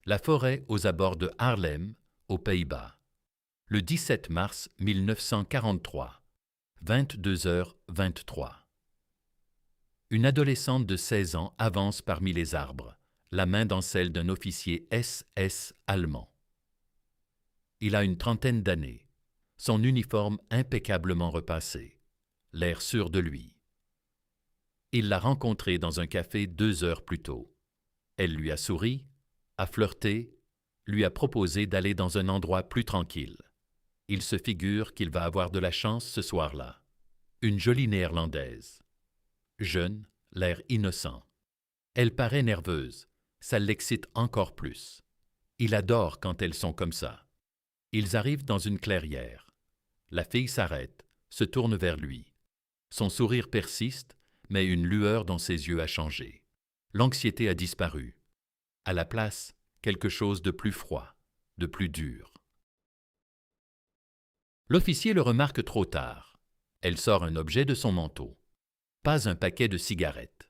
La forêt aux abords de Haarlem, aux Pays-Bas. Le 17 mars 1943, 22h23. Une adolescente de 16 ans avance parmi les arbres, la main dans celle d'un officier SS allemand. Il a une trentaine d'années, son uniforme impeccablement repassé, l'air sûr de lui. Il l'a rencontrée dans un café 2 heures plus tôt. Elle lui a souri, a flirté, lui a proposé d'aller dans un endroit plus tranquille. Il se figure qu'il va avoir de la chance ce soir-là. Une jolie néerlandaise. Jeune, l'air innocent. Elle paraît nerveuse, ça l'excite encore plus. Il adore quand elles sont comme ça. Ils arrivent dans une clairière. La fille s'arrête, se tourne vers lui. Son sourire persiste, mais une lueur dans ses yeux a changé. L'anxiété a disparu. À la place, quelque chose de plus froid, de plus dur. L'officier le remarque trop tard. Elle sort un objet de son manteau. Pas un paquet de cigarettes.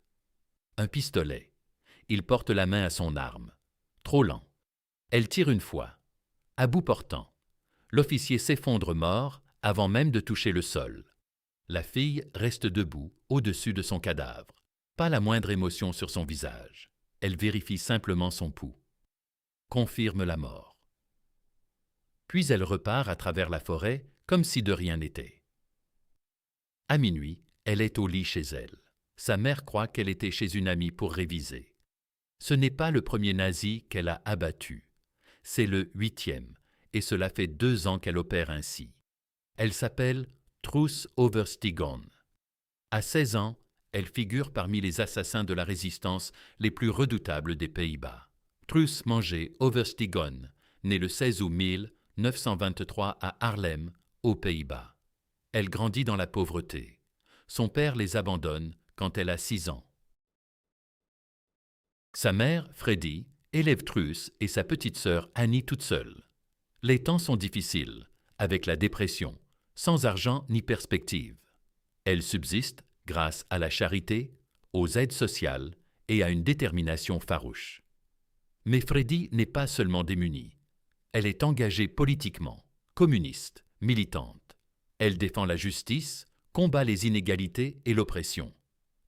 Un pistolet. Il porte la main à son arme. Trop lent. Elle tire une fois. À bout portant. L'officier s'effondre mort avant même de toucher le sol. La fille reste debout au-dessus de son cadavre. Pas la moindre émotion sur son visage. Elle vérifie simplement son pouls. Confirme la mort. Puis elle repart à travers la forêt comme si de rien n'était. À minuit, elle est au lit chez elle. Sa mère croit qu'elle était chez une amie pour réviser. Ce n'est pas le premier nazi qu'elle a abattu. C'est le 8e, et cela fait 2 ans qu'elle opère ainsi. Elle s'appelle Truus Oversteegen. À 16 ans, elle figure parmi les assassins de la résistance les plus redoutables des Pays-Bas. Truus Manger Oversteegen, née le 16 août 1923 à Haarlem, aux Pays-Bas. Elle grandit dans la pauvreté. Son père les abandonne quand elle a 6 ans. Sa mère, Freddy, élève Truus et sa petite sœur Annie toute seule. Les temps sont difficiles, avec la dépression, sans argent ni perspective. Elle subsiste grâce à la charité, aux aides sociales et à une détermination farouche. Mais Freddy n'est pas seulement démunie. Elle est engagée politiquement, communiste, militante. Elle défend la justice, combat les inégalités et l'oppression.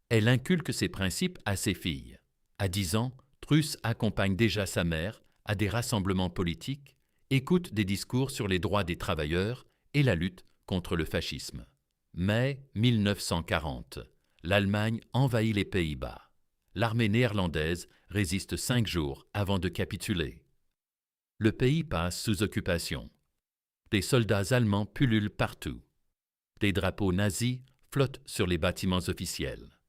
Elle inculque ses principes à ses filles. À 10 ans, Truus accompagne déjà sa mère à des rassemblements politiques, écoute des discours sur les droits des travailleurs et la lutte contre le fascisme. Mai 1940, l'Allemagne envahit les Pays-Bas. L'armée néerlandaise résiste 5 jours avant de capituler. Le pays passe sous occupation. Des soldats allemands pullulent partout. Des drapeaux nazis flottent sur les bâtiments officiels.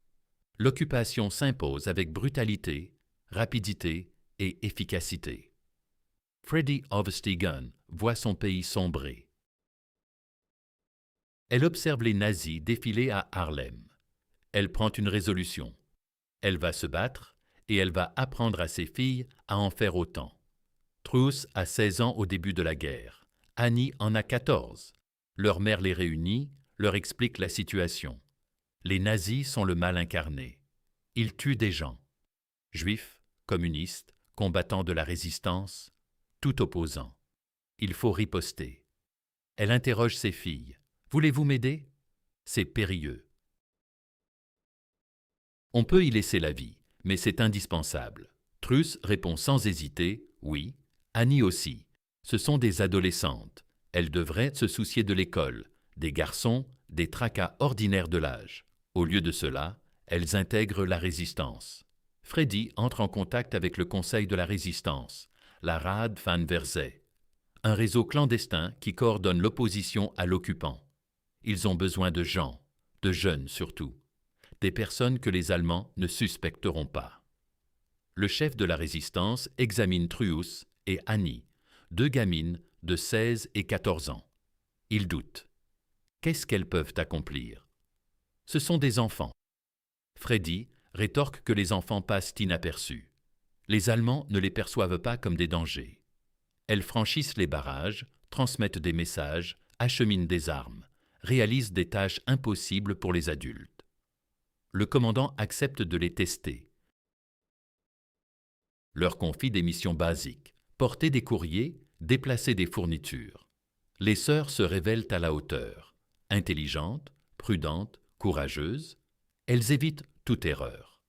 L'occupation s'impose avec brutalité, rapidité et efficacité. Freddy Oversteegen voit son pays sombrer. Elle observe les nazis défiler à Haarlem. Elle prend une résolution. Elle va se battre et elle va apprendre à ses filles à en faire autant. Truus a 16 ans au début de la guerre. Annie en a 14. Leur mère les réunit, leur explique la situation. Les nazis sont le mal incarné. Ils tuent des gens. Juifs, communistes, combattants de la résistance, tout opposant. Il faut riposter. Elle interroge ses filles. Voulez-vous m'aider? C'est périlleux. On peut y laisser la vie, mais c'est indispensable. Truus répond sans hésiter, oui. Annie aussi. Ce sont des adolescentes. Elles devraient se soucier de l'école, des garçons, des tracas ordinaires de l'âge. Au lieu de cela, elles intègrent la résistance. Freddy entre en contact avec le Conseil de la Résistance, la Raad van Verzet, un réseau clandestin qui coordonne l'opposition à l'occupant. Ils ont besoin de gens, de jeunes surtout, des personnes que les Allemands ne suspecteront pas. Le chef de la résistance examine Truus et Annie, 2 gamines de 16 et 14 ans. Il doute. Qu'est-ce qu'elles peuvent accomplir? Ce sont des enfants. Freddy rétorque que les enfants passent inaperçus. Les Allemands ne les perçoivent pas comme des dangers. Elles franchissent les barrages, transmettent des messages, acheminent des armes, réalisent des tâches impossibles pour les adultes. Le commandant accepte de les tester. Leur confie des missions basiques, porter des courriers, déplacer des fournitures. Les sœurs se révèlent à la hauteur. Intelligentes, prudentes, courageuses, elles évitent toute erreur.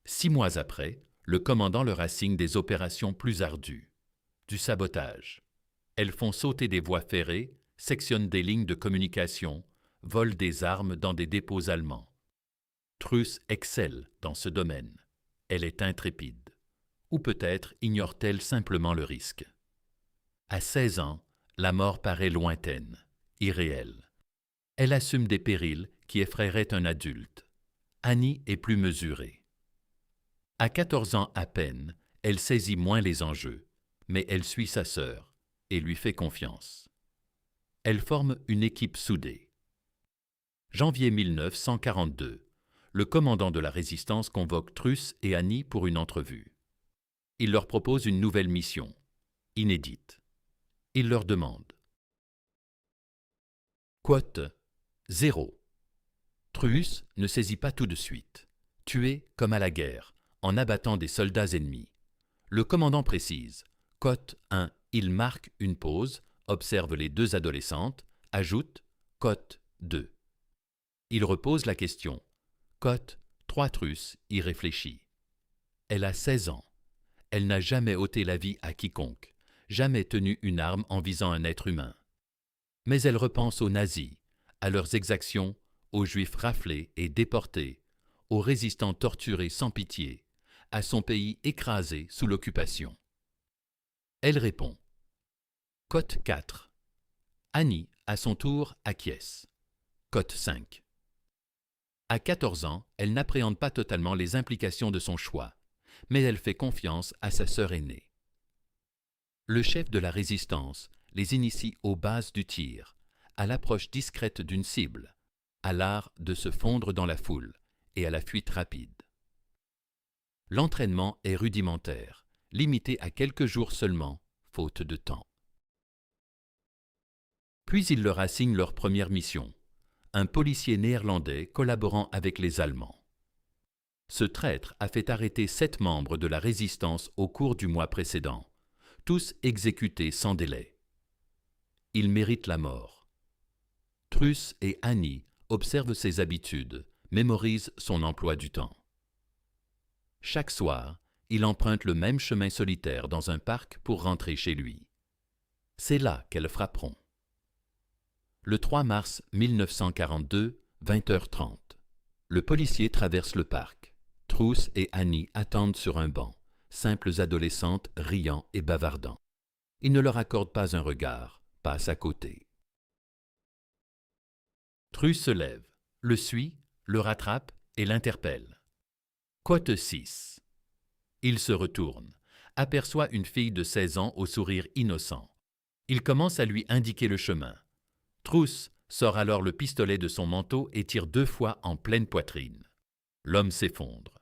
6 mois après, le commandant leur assigne des opérations plus ardues. Du sabotage. Elles font sauter des voies ferrées, sectionnent des lignes de communication, volent des armes dans des dépôts allemands. Truss excelle dans ce domaine. Elle est intrépide. Ou peut-être ignore-t-elle simplement le risque. À 16 ans, la mort paraît lointaine, irréelle. Elle assume des périls qui effraieraient un adulte. Annie est plus mesurée. À 14 ans à peine, elle saisit moins les enjeux, mais elle suit sa sœur et lui fait confiance. Elle forme une équipe soudée. Janvier 1942, le commandant de la résistance convoque Truss et Annie pour une entrevue. Il leur propose une nouvelle mission, inédite. Il leur demande. Quote 0. Truss ne saisit pas tout de suite. Tuer comme à la guerre, en abattant des soldats ennemis. Le commandant précise. Cote 1. Il marque une pause, observe les 2 adolescentes, ajoute Cote 2. Il repose la question. Cote 3. Truss y réfléchit. Elle a 16 ans. Elle n'a jamais ôté la vie à quiconque, jamais tenu une arme en visant un être humain. Mais elle repense aux nazis, à leurs exactions, aux juifs raflés et déportés, aux résistants torturés sans pitié, à son pays écrasé sous l'occupation. Elle répond. Cote 4. Annie, à son tour, acquiesce. Cote 5. À 14 ans, elle n'appréhende pas totalement les implications de son choix, mais elle fait confiance à sa sœur aînée. Le chef de la résistance les initie aux bases du tir, à l'approche discrète d'une cible, à l'art de se fondre dans la foule et à la fuite rapide. L'entraînement est rudimentaire, limité à quelques jours seulement, faute de temps. Puis il leur assigne leur première mission, un policier néerlandais collaborant avec les Allemands. Ce traître a fait arrêter 7 membres de la résistance au cours du mois précédent, tous exécutés sans délai. Il mérite la mort. Truss et Annie observent ses habitudes, mémorisent son emploi du temps. Chaque soir, il emprunte le même chemin solitaire dans un parc pour rentrer chez lui. C'est là qu'elles frapperont. Le 3 mars 1942, 20h30. Le policier traverse le parc. Truss et Annie attendent sur un banc, simples adolescentes riant et bavardant. Il ne leur accorde pas un regard, passe à côté. Truss se lève, le suit, le rattrape et l'interpelle. Cote 6. Il se retourne, aperçoit une fille de 16 ans au sourire innocent. Il commence à lui indiquer le chemin. Truss sort alors le pistolet de son manteau et tire 2 fois en pleine poitrine. L'homme s'effondre.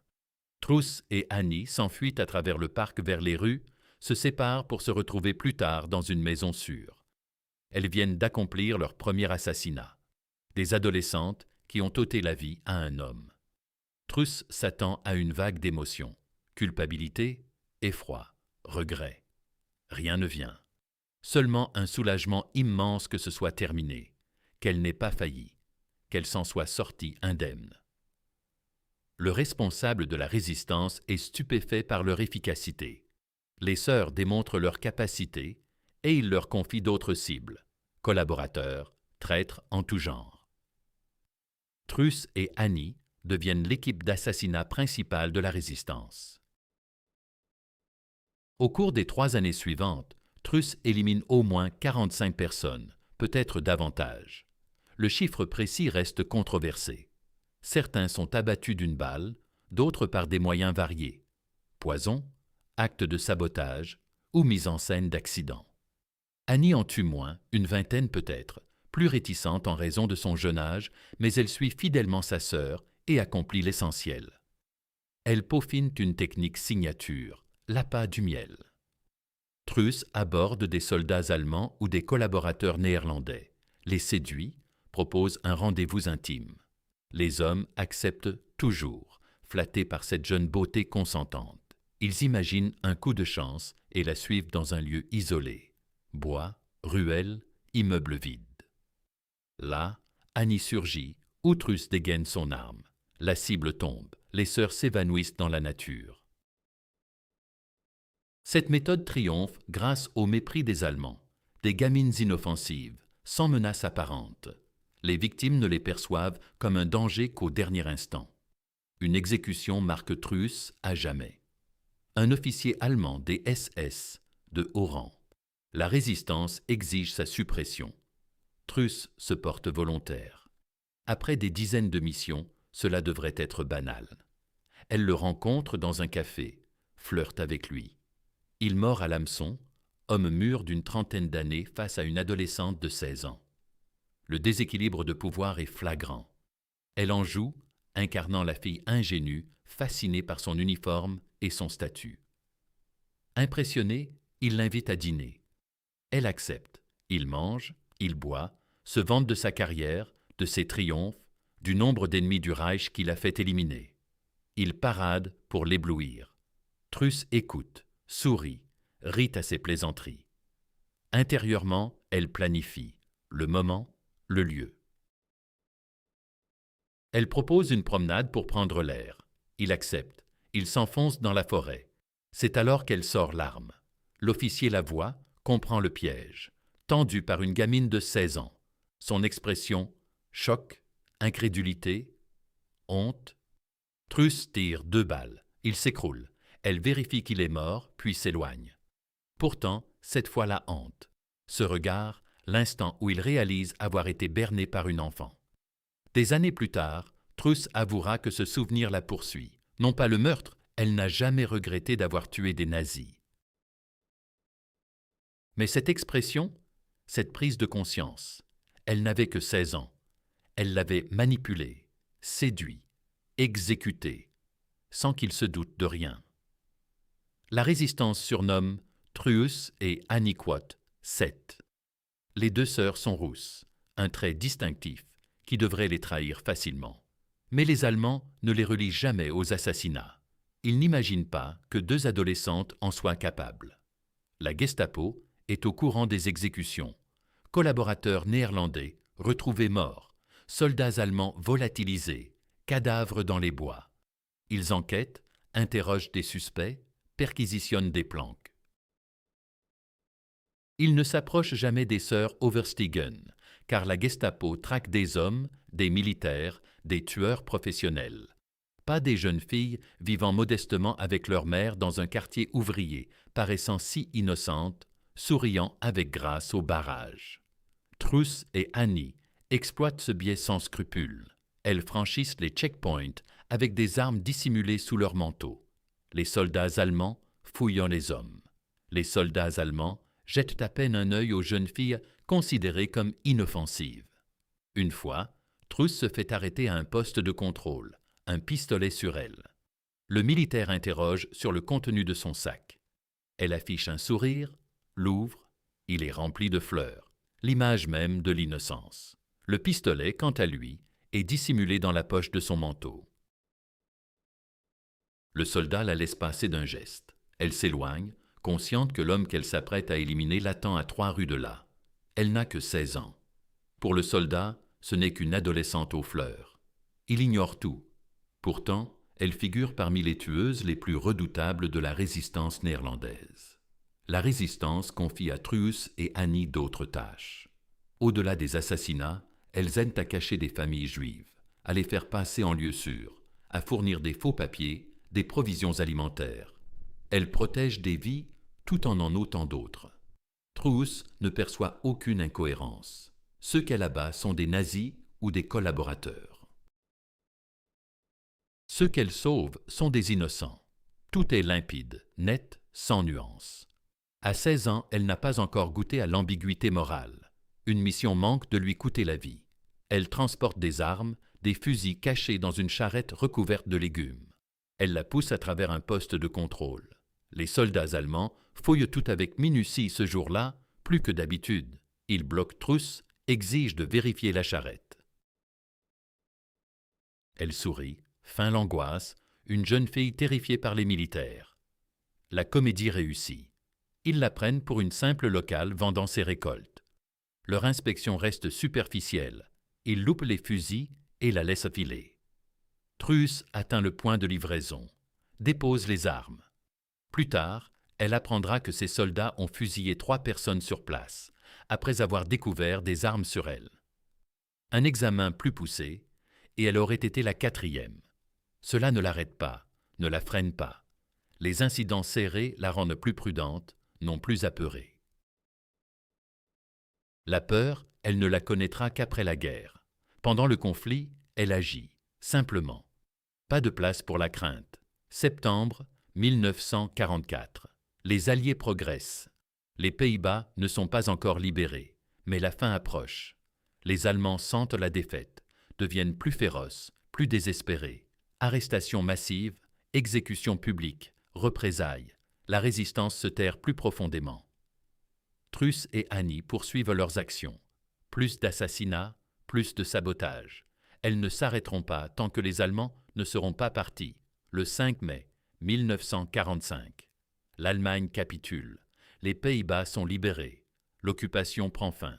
Truss et Annie s'enfuient à travers le parc vers les rues, se séparent pour se retrouver plus tard dans une maison sûre. Elles viennent d'accomplir leur premier assassinat. Des adolescentes qui ont ôté la vie à un homme. Truss s'attend à une vague d'émotions. Culpabilité, effroi, regret. Rien ne vient. Seulement un soulagement immense que ce soit terminé, qu'elle n'ait pas failli, qu'elle s'en soit sortie indemne. Le responsable de la résistance est stupéfait par leur efficacité. Les sœurs démontrent leur capacité et il leur confie d'autres cibles, collaborateurs, traîtres en tout genre. Truss et Annie deviennent l'équipe d'assassinat principale de la résistance. Au cours des 3 années suivantes, Truss élimine au moins 45 personnes, peut-être davantage. Le chiffre précis reste controversé. Certains sont abattus d'une balle, d'autres par des moyens variés. Poison, acte de sabotage ou mise en scène d'accident. Annie en tue moins, une vingtaine peut-être, plus réticente en raison de son jeune âge, mais elle suit fidèlement sa sœur et accomplit l'essentiel. Elle peaufine une technique signature, l'appât du miel. Truss aborde des soldats allemands ou des collaborateurs néerlandais, les séduit, propose un rendez-vous intime. Les hommes acceptent toujours, flattés par cette jeune beauté consentante. Ils imaginent un coup de chance et la suivent dans un lieu isolé. Bois, ruelles, immeubles vides. Là, Annie surgit, où Truss dégaine son arme. La cible tombe, les sœurs s'évanouissent dans la nature. Cette méthode triomphe grâce au mépris des Allemands, des gamines inoffensives, sans menace apparente. Les victimes ne les perçoivent comme un danger qu'au dernier instant. Une exécution marque Truss à jamais. Un officier allemand des SS, de haut rang. La résistance exige sa suppression. Truss se porte volontaire. Après des dizaines de missions, cela devrait être banal. Elle le rencontre dans un café, flirte avec lui. Il mord à l'hameçon, homme mûr d'une trentaine d'années face à une adolescente de 16 ans. Le déséquilibre de pouvoir est flagrant. Elle en joue, incarnant la fille ingénue, fascinée par son uniforme et son statut. Impressionné, il l'invite à dîner. Elle accepte. Il mange, il boit, se vante de sa carrière, de ses triomphes, du nombre d'ennemis du Reich qu'il a fait éliminer. Il parade pour l'éblouir. Truss écoute, sourit, rit à ses plaisanteries. Intérieurement, elle planifie le moment, le lieu. Elle propose une promenade pour prendre l'air. Il accepte. Il s'enfonce dans la forêt. C'est alors qu'elle sort l'arme. L'officier la voit, comprend le piège. Tendu par une gamine de 16 ans. Son expression, choc, incrédulité, honte. Truss tire 2 balles. Il s'écroule. Elle vérifie qu'il est mort, puis s'éloigne. Pourtant, cette fois la hante. Ce regard, l'instant où il réalise avoir été berné par une enfant. Des années plus tard, Truss avouera que ce souvenir la poursuit. Non pas le meurtre, elle n'a jamais regretté d'avoir tué des nazis. Mais cette expression, cette prise de conscience, elle n'avait que 16 ans. Elle l'avait manipulé, séduit, exécuté, sans qu'il se doute de rien. La résistance surnomme Truus et Aniquot 7. Les 2 sœurs sont rousses, un trait distinctif qui devrait les trahir facilement. Mais les Allemands ne les relient jamais aux assassinats. Ils n'imaginent pas que 2 adolescentes en soient capables. La Gestapo est au courant des exécutions. Collaborateurs néerlandais retrouvés morts, soldats allemands volatilisés, cadavres dans les bois. Ils enquêtent, interrogent des suspects, perquisitionnent des planques. Ils ne s'approchent jamais des sœurs Overstegen, car la Gestapo traque des hommes, des militaires, des tueurs professionnels. Pas des jeunes filles vivant modestement avec leur mère dans un quartier ouvrier, paraissant si innocentes, souriant avec grâce au barrage. Truss et Annie exploitent ce biais sans scrupule. Elles franchissent les checkpoints avec des armes dissimulées sous leur manteau. Les soldats allemands fouillant les hommes. Les soldats allemands jettent à peine un œil aux jeunes filles considérées comme inoffensives. Une fois, Truss se fait arrêter à un poste de contrôle, un pistolet sur elle. Le militaire interroge sur le contenu de son sac. Elle affiche un sourire, l'ouvre, il est rempli de fleurs, l'image même de l'innocence. Le pistolet, quant à lui, est dissimulé dans la poche de son manteau. Le soldat la laisse passer d'un geste. Elle s'éloigne, consciente que l'homme qu'elle s'apprête à éliminer l'attend à 3 rues de là. Elle n'a que 16 ans. Pour le soldat, ce n'est qu'une adolescente aux fleurs. Il ignore tout. Pourtant, elle figure parmi les tueuses les plus redoutables de la résistance néerlandaise. La résistance confie à Truus et Annie d'autres tâches. Au-delà des assassinats, elles aident à cacher des familles juives, à les faire passer en lieu sûr, à fournir des faux papiers, des provisions alimentaires. Elles protègent des vies tout en ôtant d'autres. Truus ne perçoit aucune incohérence. Ceux qu'elle abat sont des nazis ou des collaborateurs. Ceux qu'elle sauve sont des innocents. Tout est limpide, net, sans nuance. À 16 ans, elle n'a pas encore goûté à l'ambiguïté morale. Une mission manque de lui coûter la vie. Elle transporte des armes, des fusils cachés dans une charrette recouverte de légumes. Elle la pousse à travers un poste de contrôle. Les soldats allemands fouillent tout avec minutie ce jour-là, plus que d'habitude. Ils bloquent Truss, exigent de vérifier la charrette. Elle sourit, feint l'angoisse, une jeune fille terrifiée par les militaires. La comédie réussit. Ils la prennent pour une simple locale vendant ses récoltes. Leur inspection reste superficielle. Ils loupent les fusils et la laissent filer. Truus atteint le point de livraison, dépose les armes. Plus tard, elle apprendra que ses soldats ont fusillé 3 personnes sur place, après avoir découvert des armes sur elle. Un examen plus poussé, et elle aurait été la 4e. Cela ne l'arrête pas, ne la freine pas. Les incidents serrés la rendent plus prudente, non plus apeurée. La peur, elle ne la connaîtra qu'après la guerre. Pendant le conflit, elle agit, simplement. Pas de place pour la crainte. Septembre 1944. Les Alliés progressent. Les Pays-Bas ne sont pas encore libérés, mais la fin approche. Les Allemands sentent la défaite, deviennent plus féroces, plus désespérés. Arrestations massives, exécutions publiques, représailles. La résistance se terre plus profondément. Truus et Annie poursuivent leurs actions. Plus d'assassinats, plus de sabotages. Elles ne s'arrêteront pas tant que les Allemands ne seront pas partis. Le 5 mai 1945. L'Allemagne capitule. Les Pays-Bas sont libérés. L'occupation prend fin.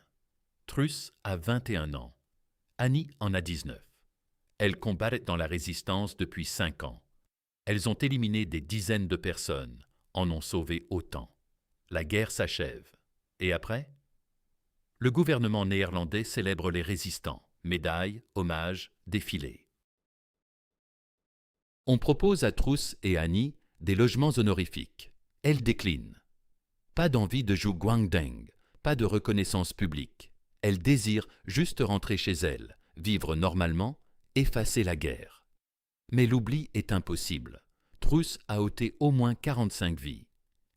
Truus a 21 ans. Annie en a 19. Elles combattent dans la résistance depuis 5 ans. Elles ont éliminé des dizaines de personnes, en ont sauvé autant. La guerre s'achève. Et après? Le gouvernement néerlandais célèbre les résistants. Médailles, hommages, défilés. On propose à Truus et Annie des logements honorifiques. Elles déclinent. Pas d'envie de jouer Guangdong, pas de reconnaissance publique. Elles désirent juste rentrer chez elles, vivre normalement, effacer la guerre. Mais l'oubli est impossible. Truus a ôté au moins 45 vies.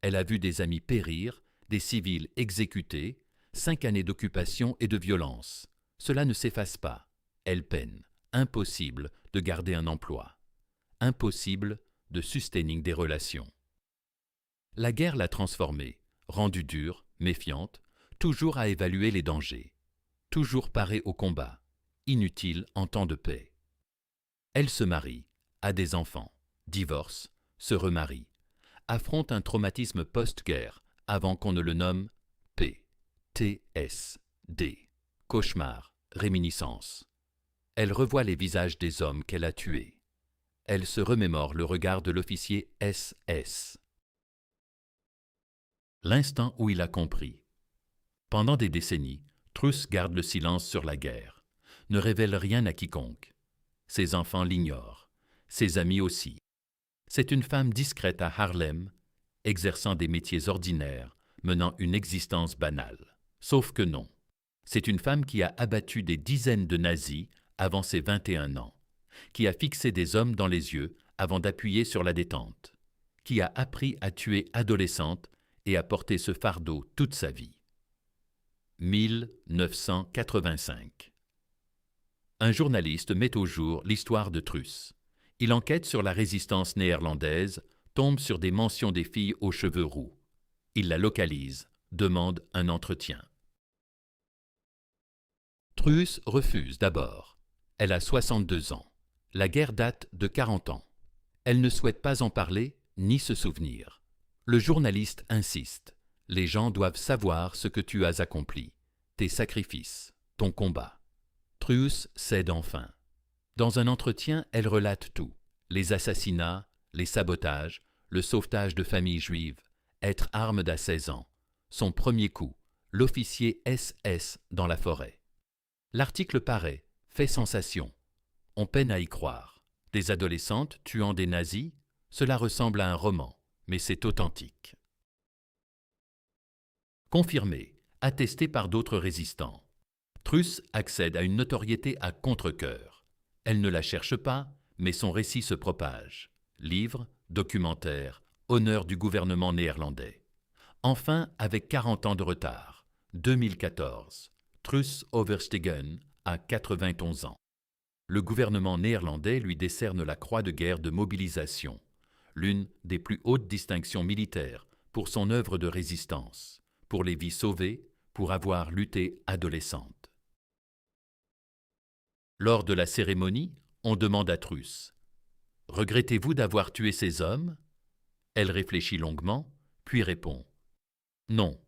Elle a vu des amis périr, des civils exécutés, 5 années d'occupation et de violence. Cela ne s'efface pas. Elle peine. Impossible de garder un emploi. Impossible de sustaining des relations. La guerre l'a transformée, rendue dure, méfiante, toujours à évaluer les dangers, toujours parée au combat, inutile en temps de paix. Elle se marie, a des enfants, divorce, se remarie, affronte un traumatisme post-guerre avant qu'on ne le nomme PTSD, cauchemar, réminiscence. Elle revoit les visages des hommes qu'elle a tués. Elle se remémore le regard de l'officier SS. L'instant où il a compris. Pendant des décennies, Truus garde le silence sur la guerre, ne révèle rien à quiconque. Ses enfants l'ignorent, ses amis aussi. C'est une femme discrète à Haarlem, exerçant des métiers ordinaires, menant une existence banale. Sauf que non. C'est une femme qui a abattu des dizaines de nazis avant ses 21 ans, qui a fixé des hommes dans les yeux avant d'appuyer sur la détente, qui a appris à tuer adolescentes et a porté ce fardeau toute sa vie. 1985. Un journaliste met au jour l'histoire de Truus. Il enquête sur la résistance néerlandaise, tombe sur des mentions des filles aux cheveux roux. Il la localise, demande un entretien. Truus refuse d'abord. Elle a 62 ans. La guerre date de 40 ans. Elle ne souhaite pas en parler ni se souvenir. Le journaliste insiste. Les gens doivent savoir ce que tu as accompli, tes sacrifices, ton combat. Truus cède enfin. Dans un entretien, elle relate tout. Les assassinats, les sabotages, le sauvetage de familles juives, être armed à 16 ans, son premier coup, l'officier SS dans la forêt. L'article paraît, fait sensation. On peine à y croire. Des adolescentes tuant des nazis, cela ressemble à un roman, mais c'est authentique. Confirmé, attesté par d'autres résistants. Truus accède à une notoriété à contre-cœur. Elle ne la cherche pas, mais son récit se propage. Livres, documentaires, honneur du gouvernement néerlandais. Enfin, avec 40 ans de retard, 2014, Truus Overstegen a 91 ans. Le gouvernement néerlandais lui décerne la Croix de guerre de mobilisation, l'une des plus hautes distinctions militaires pour son œuvre de résistance, pour les vies sauvées, pour avoir lutté adolescente. Lors de la cérémonie, on demande à Truus « Regrettez-vous d'avoir tué ces hommes ?» Elle réfléchit longuement, puis répond « Non,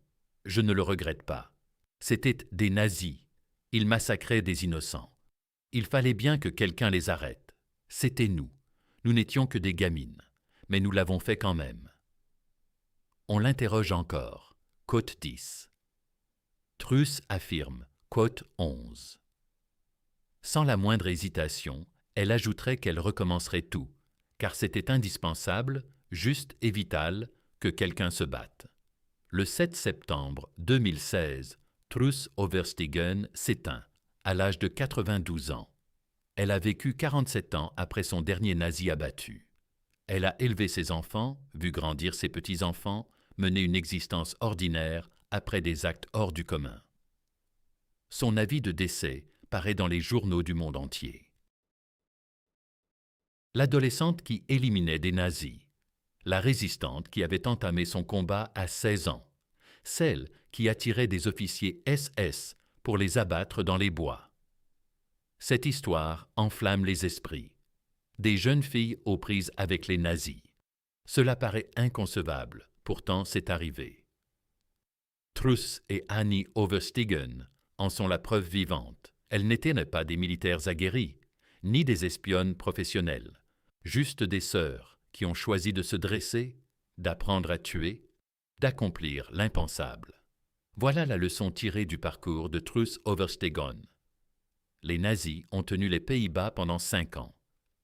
je ne le regrette pas. C'étaient des nazis. Ils massacraient des innocents. Il fallait bien que quelqu'un les arrête. C'était nous. Nous n'étions que des gamines. Mais nous l'avons fait quand même. » On l'interroge encore. Quote 10. Truss affirme. Quote 11. Sans la moindre hésitation, elle ajouterait qu'elle recommencerait tout, car c'était indispensable, juste et vital, que quelqu'un se batte. Le 7 septembre 2016, Truss Overstegen s'éteint, à l'âge de 92 ans. Elle a vécu 47 ans après son dernier nazi abattu. Elle a élevé ses enfants, vu grandir ses petits-enfants, mené une existence ordinaire après des actes hors du commun. Son avis de décès paraît dans les journaux du monde entier. L'adolescente qui éliminait des nazis, la résistante qui avait entamé son combat à 16 ans, celle qui attirait des officiers SS pour les abattre dans les bois. Cette histoire enflamme les esprits. Des jeunes filles aux prises avec les nazis. Cela paraît inconcevable, pourtant c'est arrivé. Truss et Annie Overstegen en sont la preuve vivante. Elles n'étaient pas des militaires aguerris, ni des espionnes professionnelles, juste des sœurs qui ont choisi de se dresser, d'apprendre à tuer, d'accomplir l'impensable. Voilà la leçon tirée du parcours de Truss Overstegen. Les nazis ont tenu les Pays-Bas pendant 5 ans,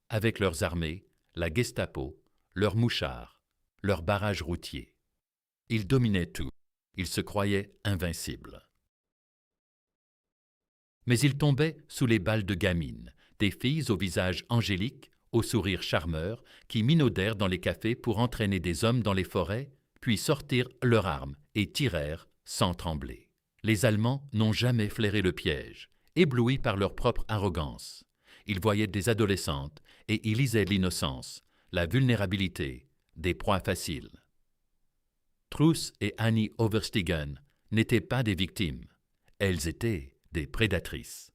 avec leurs armées, la Gestapo, leurs mouchards, leurs barrages routiers. Ils dominaient tout, ils se croyaient invincibles. Mais ils tombaient sous les balles de gamines, des filles au visage angélique, au sourire charmeur, qui minaudèrent dans les cafés pour entraîner des hommes dans les forêts, puis sortirent leurs armes et tirèrent sans trembler. Les Allemands n'ont jamais flairé le piège, éblouis par leur propre arrogance. Ils voyaient des adolescentes et y lisaient l'innocence, la vulnérabilité, des proies faciles. Truss et Annie Overstegen n'étaient pas des victimes, elles étaient des prédatrices.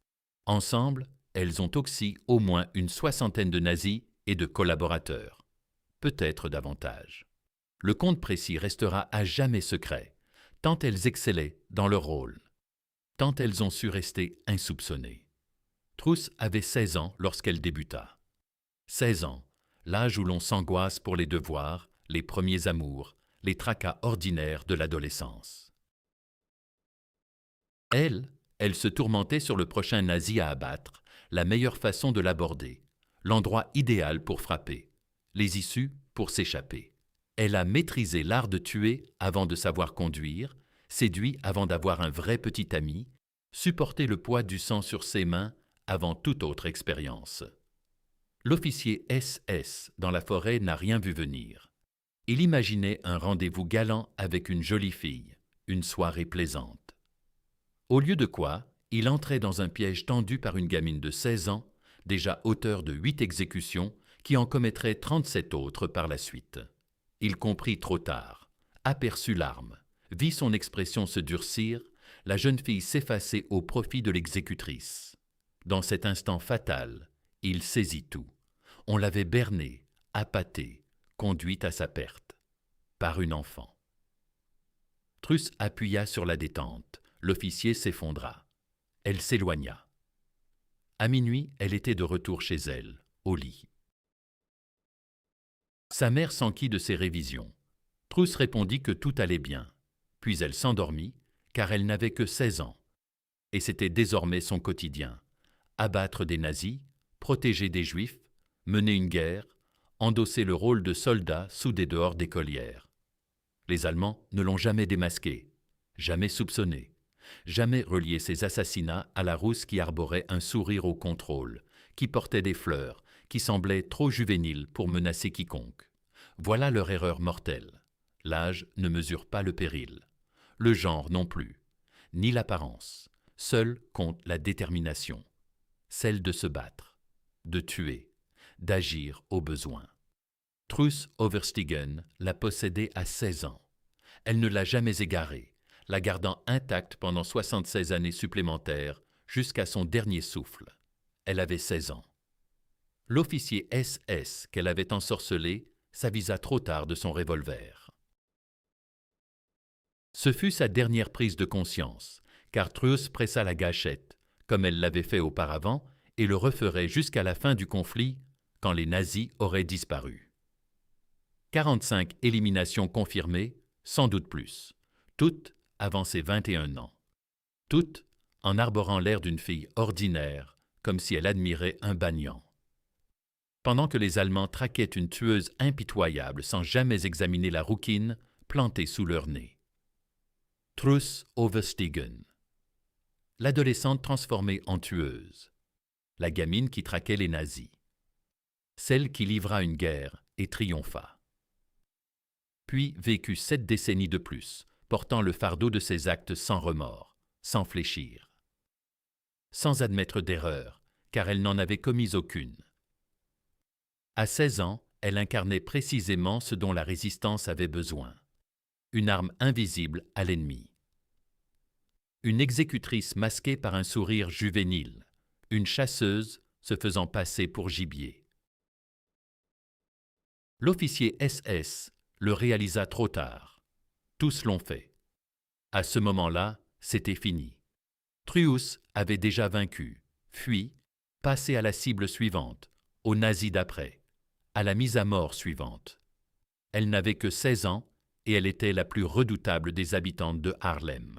Ensemble, elles ont oxy au moins une 60aine de nazis et de collaborateurs, peut-être davantage. Le compte précis restera à jamais secret, tant elles excellaient dans leur rôle, tant elles ont su rester insoupçonnées. Truss avait 16 ans lorsqu'elle débuta. 16 ans, l'âge où l'on s'angoisse pour les devoirs, les premiers amours, les tracas ordinaires de l'adolescence. Elle se tourmentait sur le prochain nazi à abattre, la meilleure façon de l'aborder, l'endroit idéal pour frapper, les issues pour s'échapper. Elle a maîtrisé l'art de tuer avant de savoir conduire, séduit avant d'avoir un vrai petit ami, supporté le poids du sang sur ses mains avant toute autre expérience. L'officier SS dans la forêt n'a rien vu venir. Il imaginait un rendez-vous galant avec une jolie fille, une soirée plaisante. Au lieu de quoi, il entrait dans un piège tendu par une gamine de 16 ans, déjà auteure de 8 exécutions, qui en commettrait 37 autres par la suite. Il comprit trop tard, aperçut l'arme, vit son expression se durcir, la jeune fille s'effacer au profit de l'exécutrice. Dans cet instant fatal, il saisit tout. On l'avait bernée, appâtée, conduite à sa perte, par une enfant. Truss appuya sur la détente. L'officier s'effondra. Elle s'éloigna. À minuit, elle était de retour chez elle, au lit. Sa mère s'enquit de ses révisions. Truss répondit que tout allait bien. Puis elle s'endormit, car elle n'avait que 16 ans. Et c'était désormais son quotidien. Abattre des nazis, protéger des juifs, mener une guerre, endosser le rôle de soldat sous des dehors d'écolière. Les Allemands ne l'ont jamais démasqué, jamais soupçonné. Jamais relié ses assassinats à la rousse qui arborait un sourire au contrôle, qui portait des fleurs, qui semblait trop juvénile pour menacer quiconque. Voilà leur erreur mortelle. L'âge ne mesure pas le péril. Le genre non plus. Ni l'apparence. Seule compte la détermination. Celle de se battre, de tuer, d'agir au besoin. Truss Overstegen l'a possédée à 16 ans. Elle ne l'a jamais égarée, la gardant intacte pendant 76 années supplémentaires jusqu'à son dernier souffle. Elle avait 16 ans. L'officier SS qu'elle avait ensorcelé s'avisa trop tard de son revolver. Ce fut sa dernière prise de conscience, car Truus pressa la gâchette, comme elle l'avait fait auparavant, et le referait jusqu'à la fin du conflit, quand les nazis auraient disparu. 45 éliminations confirmées, sans doute plus, toutes avant ses 21 ans. Toutes en arborant l'air d'une fille ordinaire, comme si elle admirait un bagnan. Pendant que les Allemands traquaient une tueuse impitoyable sans jamais examiner la rouquine plantée sous leur nez. Truus Overstiegen. L'adolescente transformée en tueuse. La gamine qui traquait les nazis. Celle qui livra une guerre et triompha. Puis vécut 7 décennies de plus, portant le fardeau de ses actes sans remords, sans fléchir. Sans admettre d'erreur, car elle n'en avait commis aucune. À 16 ans, elle incarnait précisément ce dont la résistance avait besoin. Une arme invisible à l'ennemi. Une exécutrice masquée par un sourire juvénile. Une chasseuse se faisant passer pour gibier. L'officier SS le réalisa trop tard. Tous l'ont fait. À ce moment-là, c'était fini. Truus avait déjà vaincu, fui, passé à la cible suivante, aux nazis d'après, à la mise à mort suivante. Elle n'avait que 16 ans et elle était la plus redoutable des habitantes de Harlem.